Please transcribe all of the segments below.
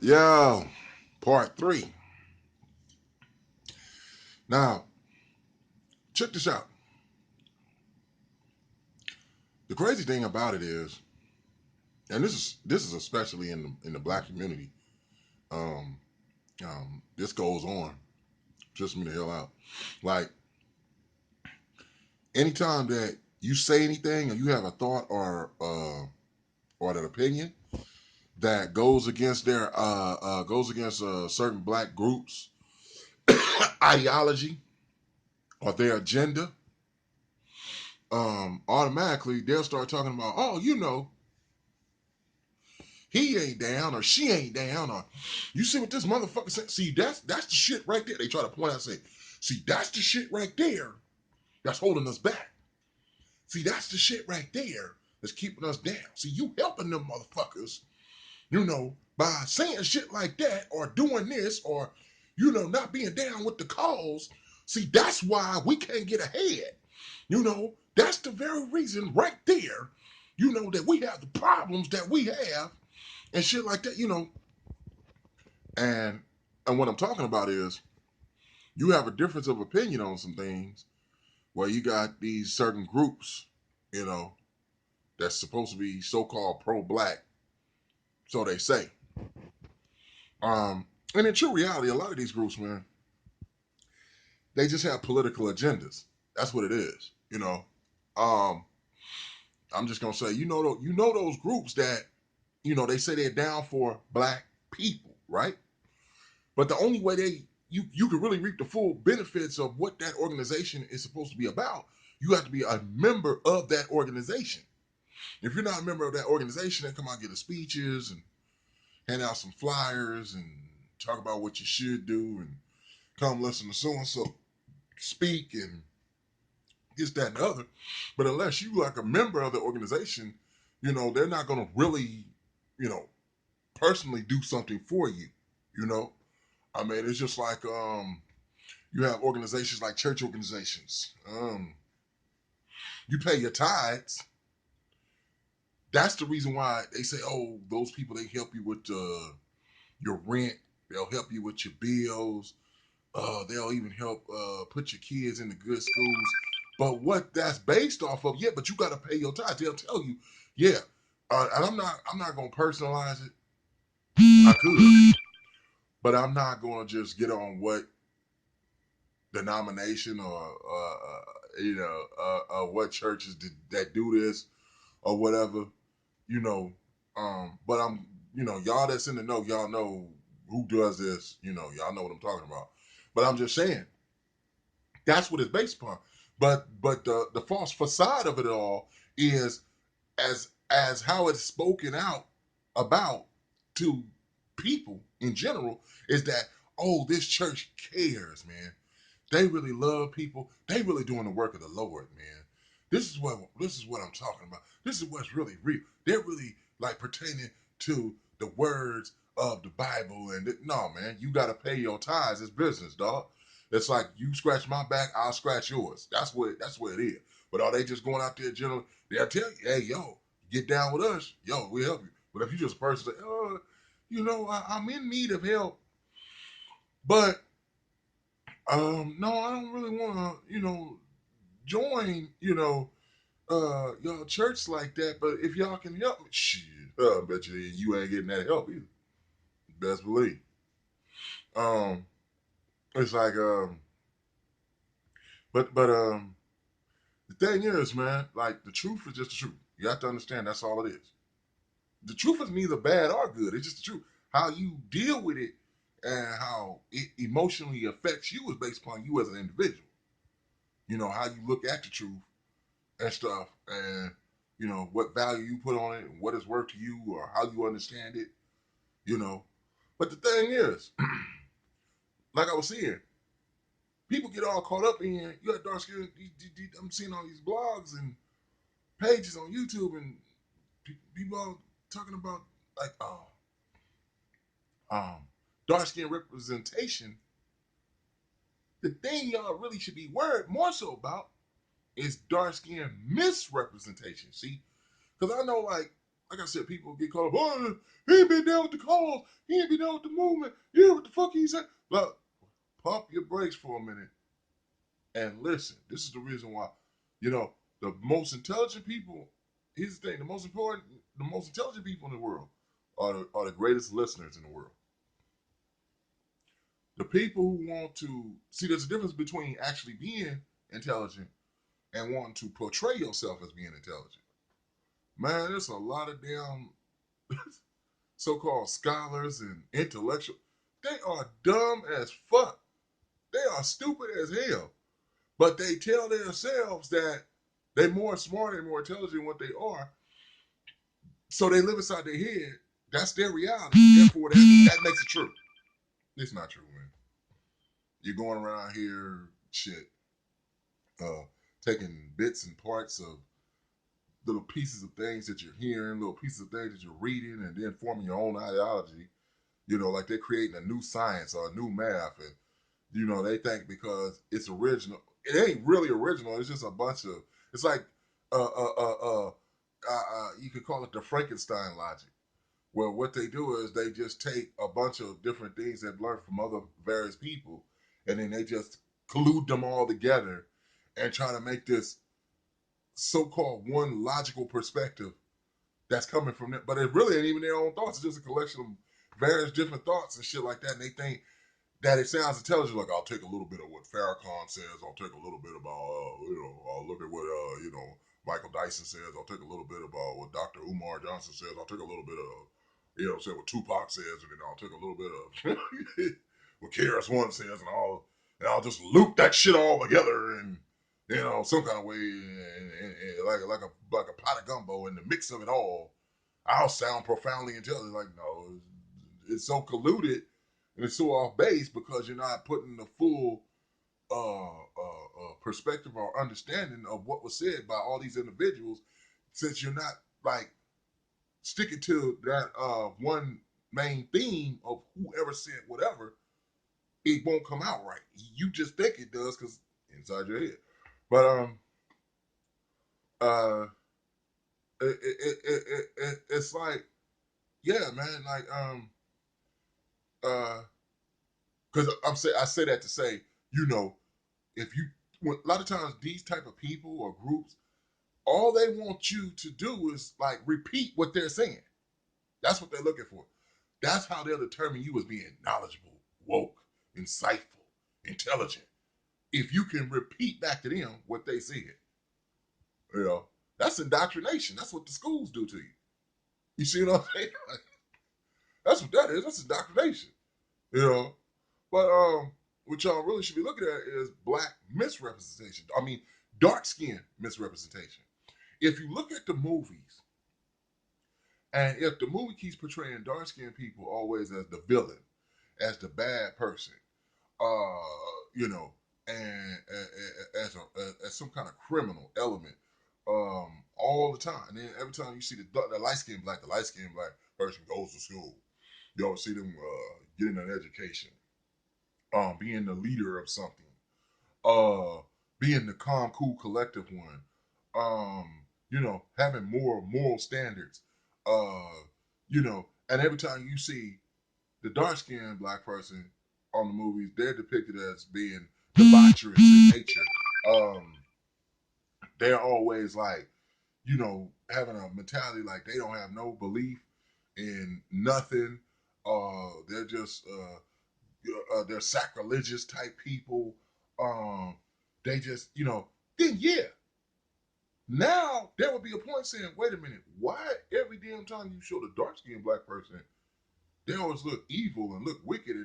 Yeah, part three. Now, check this out. The crazy thing about it is, and this is especially in the black community. Um, this goes on. Just me the hell out. Like anytime that you say anything or you have a thought or an opinion that goes against certain black groups ideology or their agenda, automatically they'll start talking about, oh, he ain't down or she ain't down or you see what this motherfucker said. See, that's the shit right there. They try to point out, say, see, that's the shit right there that's holding us back. See, that's the shit right there that's keeping us down. See, you helping them motherfuckers, by saying shit like that or doing this or, not being down with the cause. See, that's why we can't get ahead. That's the very reason right there, that we have the problems that we have and shit like that, And what I'm talking about is you have a difference of opinion on some things where you got these certain groups, you know, that's supposed to be so-called pro-black, so they say. And in true reality, a lot of these groups, man, they just have political agendas. That's what it is, Um, I'm just gonna say, those groups that, they say they're down for black people, right? But the only way you can really reap the full benefits of what that organization is supposed to be about, you have to be a member of that organization. If you're not a member of that organization, then come out and give the speeches and hand out some flyers and talk about what you should do and come listen to so and so speak and this, that, and the other. But unless you like a member of the organization, they're not gonna really, you know, personally do something for you. You know, I mean, it's just like you have organizations like church organizations. You pay your tithes. That's the reason why they say, oh, those people, they help you with your rent. They'll help you with your bills. They'll even help put your kids into good schools. But what that's based off of, yeah, but you got to pay your tithes. They'll tell you, yeah. And I'm not gonna personalize it. I could, but I'm not gonna just get on what denomination or what churches that do this or whatever, you know. But I'm, y'all that's in the know, y'all know who does this, y'all know what I'm talking about. But I'm just saying, that's what it's based upon. But the false facade of it all is as how it's spoken out about to people in general is that, oh, this church cares, man. They really love people. They really doing the work of the Lord, man. This is what I'm talking about. This is what's really real. They're really like pertaining to the words of the Bible. And no, man, you got to pay your tithes. It's business, dog. It's like you scratch my back, I'll scratch yours. That's what it is. But are they just going out there generally? They'll tell you, hey, yo, get down with us. Yo, we'll help you. But if you just a person say, oh, I'm in need of help, but no, I don't really want to, join, y'all church like that. But if y'all can help me, shit, I bet you ain't getting that help either. Best believe. Um, it's like, but the thing is, man, like the truth is just the truth. You have to understand that's all it is. The truth is neither bad or good. It's just the truth. How you deal with it and how it emotionally affects you is based upon you as an individual. How you look at the truth and stuff, and what value you put on it, and what it's worth to you, or how you understand it. You know, but the thing is, like I was saying, people get all caught up in you got dark skin. I'm seeing all these blogs and pages on YouTube, and people all talking about like, um, dark skin representation. The thing y'all really should be worried more so about is dark skin misrepresentation. See, because I know like like I said, people get caught up. Oh, he ain't been down with the cause. He ain't been down with the movement. You know what the fuck he said? Look, pump your brakes for a minute and listen. This is the reason why, you know, the most intelligent people. Here's the thing: the most intelligent people in the world are the greatest listeners in the world. The people who want to see, there's a difference between actually being intelligent and wanting to portray yourself as being intelligent. Man, there's a lot of damn so-called scholars and intellectual. They are dumb as fuck. They are stupid as hell. But they tell themselves that they're more smart and more intelligent than what they are. So they live inside their head. That's their reality. Therefore, that makes it true. It's not true, man. You're going around here, shit, uh, taking bits and parts of little pieces of things that you're hearing, little pieces of things that you're reading, and then forming your own ideology. You know, like they're creating a new science or a new math, and you know they think because it's original, it ain't really original. It's just a bunch of. It's like, you could call it the Frankenstein logic, where what they do is they just take a bunch of different things they've learned from other various people, and then they just collude them all together and try to make this so-called one logical perspective that's coming from them. But it really ain't even their own thoughts. It's just a collection of various different thoughts and shit like that. And they think that it sounds intelligent. Like, I'll take a little bit of what Farrakhan says. I'll take a little bit about, I'll look at what, Michael Dyson says. I'll take a little bit about what Dr. Umar Johnson says. I'll take a little bit of, say what Tupac says, and then I'll take a little bit of what KRS One says, and I'll just loop that shit all together and some kind of way, and like a pot of gumbo, in the mix of it all, I'll sound profoundly intelligent. Like, no, it's so colluded and it's so off base because you're not putting the full perspective or understanding of what was said by all these individuals, since you're not like sticking to that one main theme of whoever said whatever. It won't come out right. You just think it does because inside your head. But uh, it's like, yeah, man, like because I say that to say, if you, a lot of times these type of people or groups, all they want you to do is like repeat what they're saying. That's what they're looking for. That's how they'll determine you as being knowledgeable, woke, insightful, intelligent. If you can repeat back to them what they said, you know, that's indoctrination. That's what the schools do to you. You see what I'm saying? Like, that's what that is. That's indoctrination. You know, but what y'all really should be looking at is black misrepresentation. I mean, dark skin misrepresentation. If you look at the movies, and if the movie keeps portraying dark skinned people always as the villain, as the bad person, you know, and as some kind of criminal element, all the time. And then every time you see the light skinned black person goes to school, you always see them getting an education, being the leader of something, uh, being the calm, cool, collective one, having more moral standards, and every time you see the dark skinned black person on the movies, they're depicted as being debaucherous in nature. Um, they're always like, having a mentality like they don't have no belief in nothing. They're just they're sacrilegious type people. They just, then yeah. Now there would be a point saying, wait a minute, why every damn time you show the dark skinned black person, they always look evil and look wicked,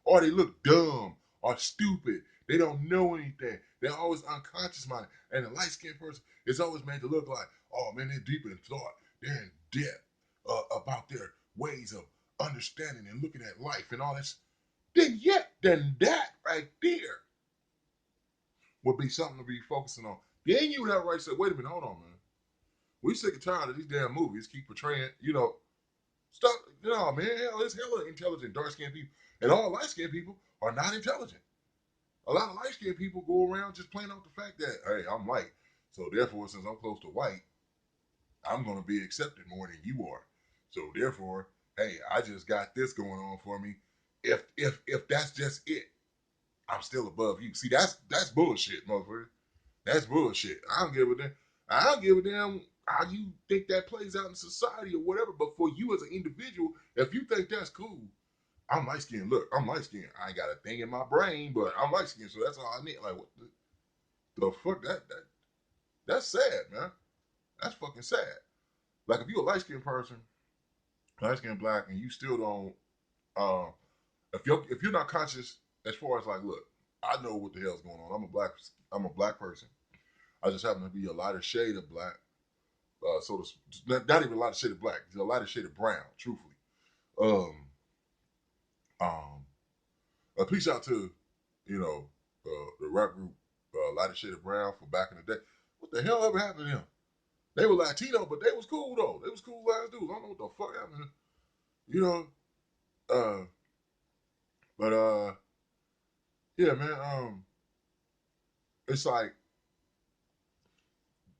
or they look dumb or stupid. They don't know anything. They're always unconscious minded. And the light skinned person is always made to look like, oh man, they're deep in thought. They're in depth about their ways of understanding and looking at life and all this. Then that right there would be something to be focusing on. Then you would have right to say, wait a minute, hold on, man. We sick and tired of these damn movies keep portraying, stuff. No, man, hell, it's hella intelligent dark skinned people. And all light skinned people are not intelligent. A lot of light skinned people go around just playing off the fact that, hey, I'm light. So therefore, since I'm close to white, I'm gonna be accepted more than you are. So therefore, hey, I just got this going on for me. If that's just it, I'm still above you. See, that's bullshit, motherfucker. That's bullshit. I don't give a damn. I don't give a damn how you think that plays out in society or whatever. But for you as an individual, if you think that's cool, I'm light skinned. Look, I'm light skinned. I ain't got a thing in my brain, but I'm light skinned, so that's all I need. Like, what the fuck? That's sad, man. That's fucking sad. Like, if you're a light skinned person, light skinned black, and you still don't, uh, if you're not conscious as far as like, look, I know what the hell's going on. I'm a black person. I just happen to be a lighter shade of black. So not even a lighter shade of black. It's a lighter shade of brown. Truthfully, um, um, a peace out to, the rap group, lighter shade of brown from back in the day. What the hell ever happened to them? They were Latino, but they was cool though. They was cool ass dudes. I don't know what the fuck happened. You know, uh, but yeah, man. It's like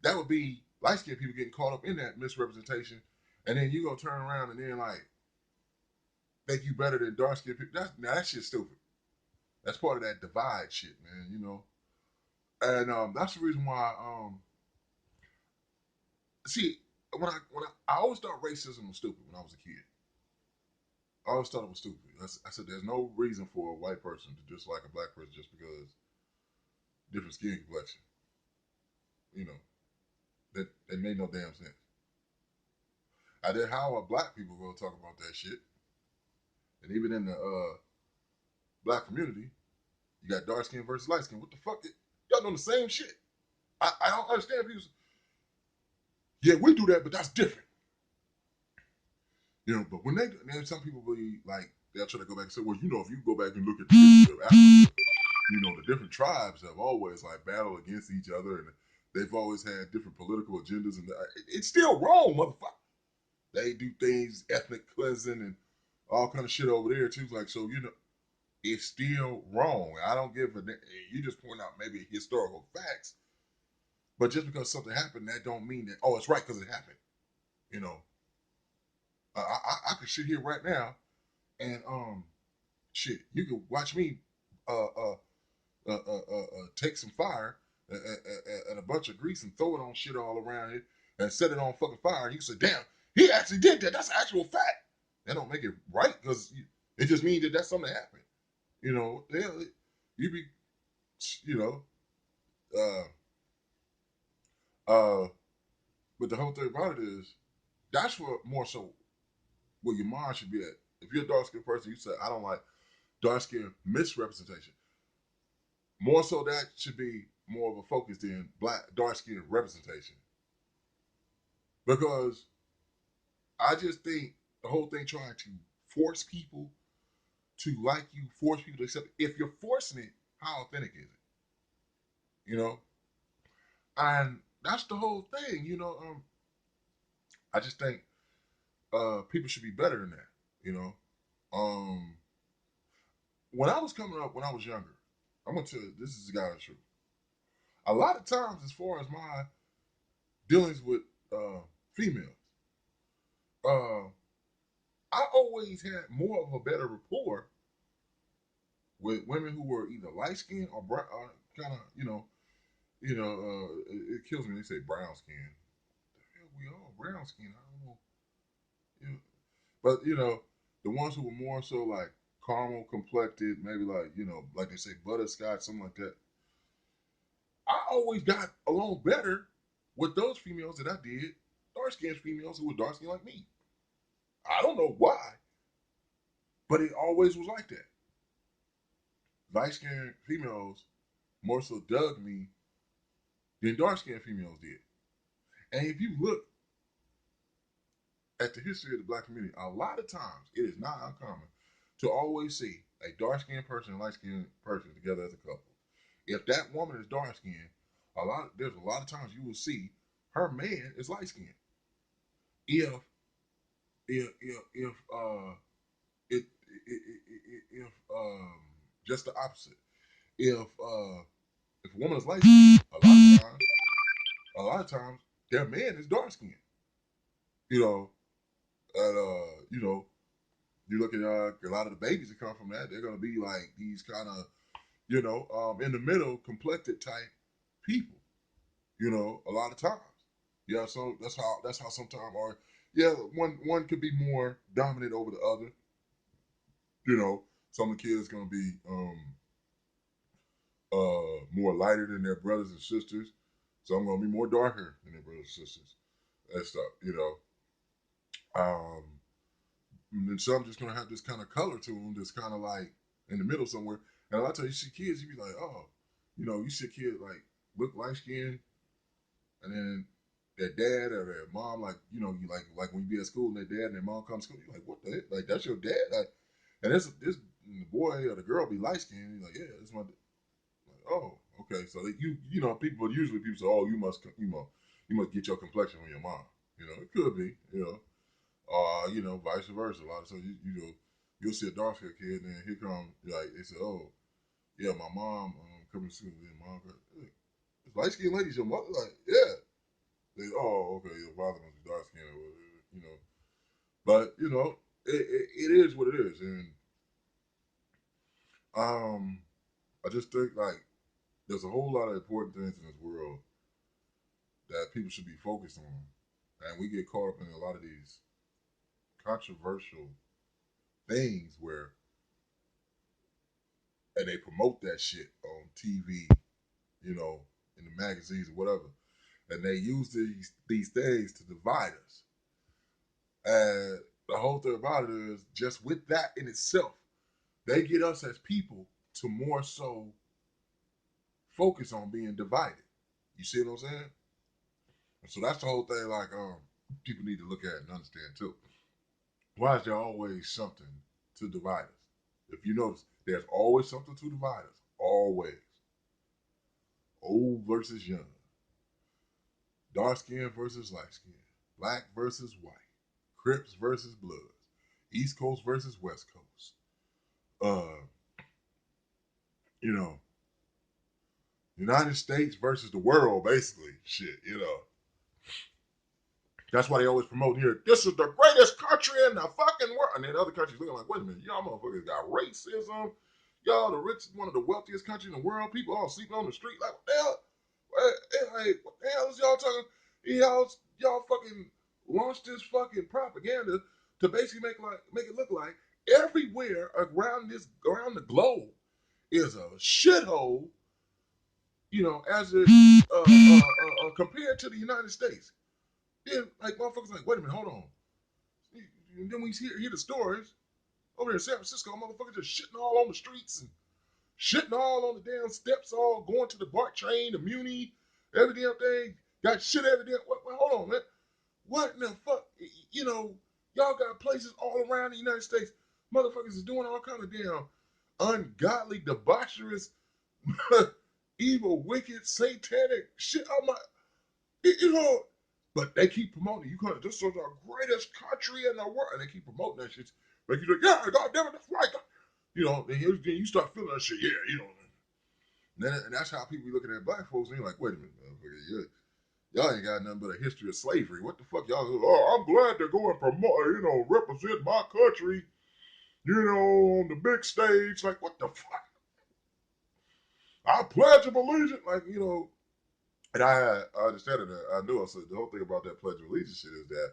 that would be light skinned people getting caught up in that misrepresentation, and then you gonna turn around and then like think you better than dark skinned people. That shit's stupid. That's part of that divide shit, man. And that's the reason why. See, I always thought racism was stupid when I was a kid. I always thought it was stupid. I said there's no reason for a white person to dislike a black person just because different skin complexion. You know that made no damn sense. I did how are black people gonna talk about that shit? And even in the black community, you got dark skin versus light skin. What the fuck? Y'all doing the same shit. I don't understand people. Yeah, we do that, but that's different. But when then some people be like, they'll try to go back and say, well, if you go back and look at the history of Africa, the different tribes have always like battled against each other, and they've always had different political agendas, and it's still wrong, motherfucker. They do things, ethnic cleansing, and all kind of shit over there too. Like, so it's still wrong. I don't give a. You just point out maybe historical facts, but just because something happened, that don't mean that it's right because it happened. You know, I could sit here right now and shit. You could watch me uh uh take some fire and a bunch of grease and throw it on shit all around it and set it on fucking fire. And you say, damn, he actually did that. That's actual fact. That don't make it right because it just means that that's something that happened. You be, you know, uh, but the whole thing about it is that's what more so where your mind should be at. If you're a dark skinned person, you say, I don't like dark skin misrepresentation. More so that should be more of a focus than dark skin representation. Because I just think the whole thing trying to force people to like you, force people to accept it. If you're forcing it, how authentic is it? You know? And that's the whole thing. I just think people should be better than that, you know. Um when I was coming up, when I was younger, I'm gonna tell you, this is the God's truth. A lot of times as far as my dealings with females, uh I always had more of a better rapport with women who were either light skinned or brown, kind of, it kills me. They say brown skin. The hell, we all brown skin. I don't know. You know, but the ones who were more so like caramel complected, maybe like like they say butterscotch, something like that. I always got along better with those females that I did dark skinned females who were dark skinned like me. I don't know why, but it always was like that. Light skinned females more so dug me than dark skinned females did. And if you look at the history of the black community, a lot of times it is not uncommon to always see a dark skinned person and light skinned person together as a couple. If that woman is dark skinned, there's a lot of times you will see her man is light skinned. If if it, if just the opposite. If a woman is light skinned, a lot of times their man is dark skinned. You know, and you look at a lot of the babies that come from that, they're gonna be like these kind of in the middle complected type people. A lot of times. Yeah, so that's how sometimes or yeah, one could be more dominant over the other. Some of the kids gonna be more lighter than their brothers and sisters. Some gonna be more darker than their brothers and sisters and stuff. Um, and then some just gonna have this kind of color to them, that's kind of like in the middle somewhere. And a lot of times you see kids, you be like, oh, you see a kid like look light skinned, and then their dad or their mom, like you like when you be at school and their dad and their mom come to school, you like, what the heck? Like that's your dad? Like, and this boy or the girl be light skinned, you're like, yeah, it's my. Like, oh, okay. So that people usually say, oh, you must get your complexion from your mom. It could be, vice versa. A lot of times, you'll see a dark skinned kid, and then here come like they say, oh, yeah, my mom coming to school, and mom, hey, light skinned lady's your mother, like, yeah. They, oh, okay, your father must be dark skinned, or whatever. But it is what it is, and um, I just think like there's a whole lot of important things in this world that people should be focused on, and we get caught up in a lot of these controversial things where, and they promote that shit on TV, you know, in the magazines or whatever, and they use these things to divide us. And the whole thing about it is just with that in itself, they get us as people to more so focus on being divided. You see what I'm saying? And so that's the whole thing. Like, people need to look at and understand too. Why is there always something to divide us? If you notice, there's always something to divide us. Always. Old versus young. Dark skin versus light skin. Black versus white. Crips versus Bloods. East Coast versus West Coast. Uh, you know, United States versus the world, basically. Shit. That's why they always promote here. This is the greatest country in the fucking world. And then other countries looking like, wait a minute, y'all motherfuckers got racism. Y'all the richest, one of the wealthiest countries in the world. People all sleeping on the street. Like, what the hell? What the hell is y'all talking? Y'all fucking launched this fucking propaganda to basically make it look like everywhere around the globe is a shithole. As it compared to the United States. Then like motherfuckers like, wait a minute, hold on. And then we hear the stories over in San Francisco, motherfuckers just shitting all on the streets and shitting all on the damn steps, all going to the BART train, the Muni, every damn thing. Got shit every damn. Hold on, man. What in the fuck? Y'all got places all around the United States. Motherfuckers is doing all kind of damn ungodly, debaucherous, evil, wicked, satanic shit. I'm like, you know, but they keep promoting. You couldn't. This is the greatest country in the world, and they keep promoting that shit. Like you're like, yeah, God damn it, that's right. Then you start feeling that shit. And that's how people be looking at black folks. And you're like, wait a minute, y'all ain't got nothing but a history of slavery. What the fuck, y'all? Oh, I'm glad they're going promote, represent my country. On the big stage. Like, what the fuck? I pledge of allegiance. And I understand it. I knew. I said the whole thing about that pledge of allegiance shit is that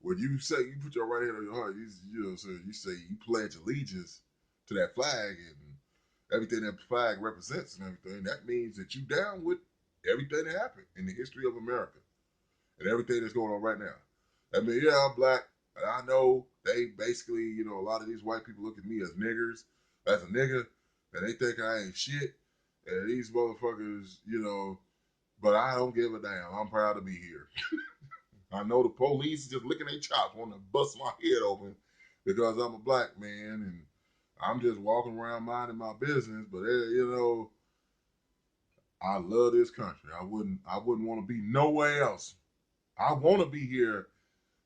when you say you put your right hand on your heart, you say you pledge allegiance to that flag and everything that flag represents and everything. That means that you down with everything that happened in the history of America and everything that's going on right now. I mean, yeah, I'm black, and I know they basically, a lot of these white people look at me as niggers, as a nigga, and they think I ain't shit. And these motherfuckers, but I don't give a damn. I'm proud to be here. I know the police just licking their chops, want to bust my head open because I'm a black man and I'm just walking around minding my business. But I love this country. I wouldn't want to be nowhere else. I want to be here,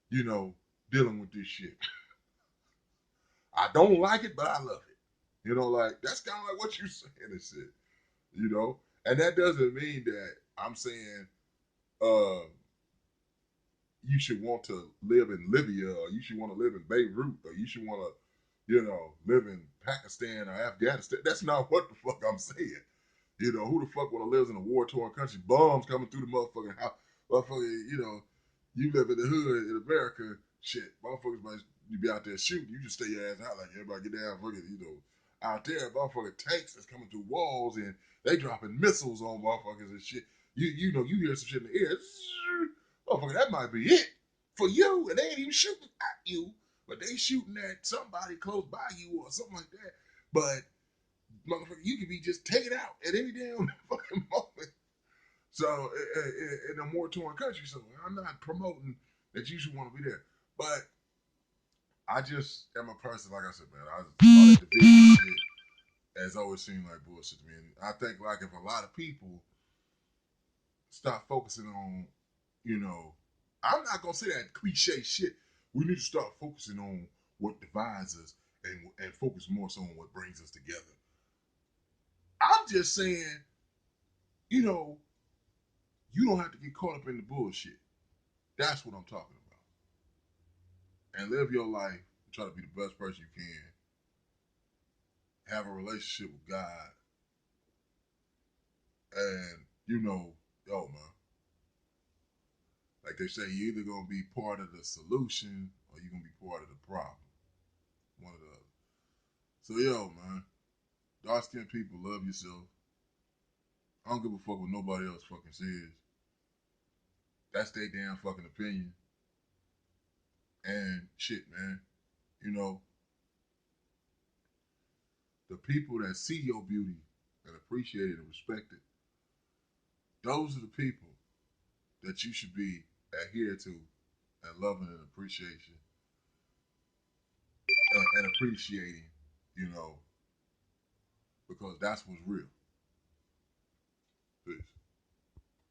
dealing with this shit. I don't like it, but I love it. Like that's kind of like what you're saying and shit. And that doesn't mean that I'm saying, uh, you should want to live in Libya, or you should want to live in Beirut, or you should want to, live in Pakistan or Afghanistan. That's not what the fuck I'm saying. Who the fuck want to live in a war torn country? Bombs coming through the motherfucking house. Motherfucker, you live in the hood in America, shit. Motherfuckers might you be out there shooting. You just stay your ass out like everybody get down, fucking, out there. Motherfucking tanks that's coming through walls and they dropping missiles on motherfuckers and shit. You hear some shit in the air. Motherfucker, that might be it for you, and they ain't even shooting at you, but they shooting at somebody close by you or something like that. But motherfucker, you could be just taken out at any damn fucking moment. So in a war torn country, so I'm not promoting that you should want to be there, but I just am a person, like I said, man. All that division shit has always seemed like bullshit to me. And I think like if a lot of people stop focusing on, you know, I'm not gonna say that cliche shit. We need to start focusing on what divides us and focus more so on what brings us together. I'm just saying, you know, you don't have to get caught up in the bullshit. That's what I'm talking about. And live your life and try to be the best person you can. Have a relationship with God. And, yo, man, like they say, you're either gonna be part of the solution or you're gonna be part of the problem. One or the other. So yo, man, dark skinned people, love yourself. I don't give a fuck what nobody else fucking says. That's their damn fucking opinion. And shit, man. You know, the people that see your beauty and appreciate it and respect it, those are the people that you should be adhered to and loving and appreciation and appreciating, you know, because that's what's real.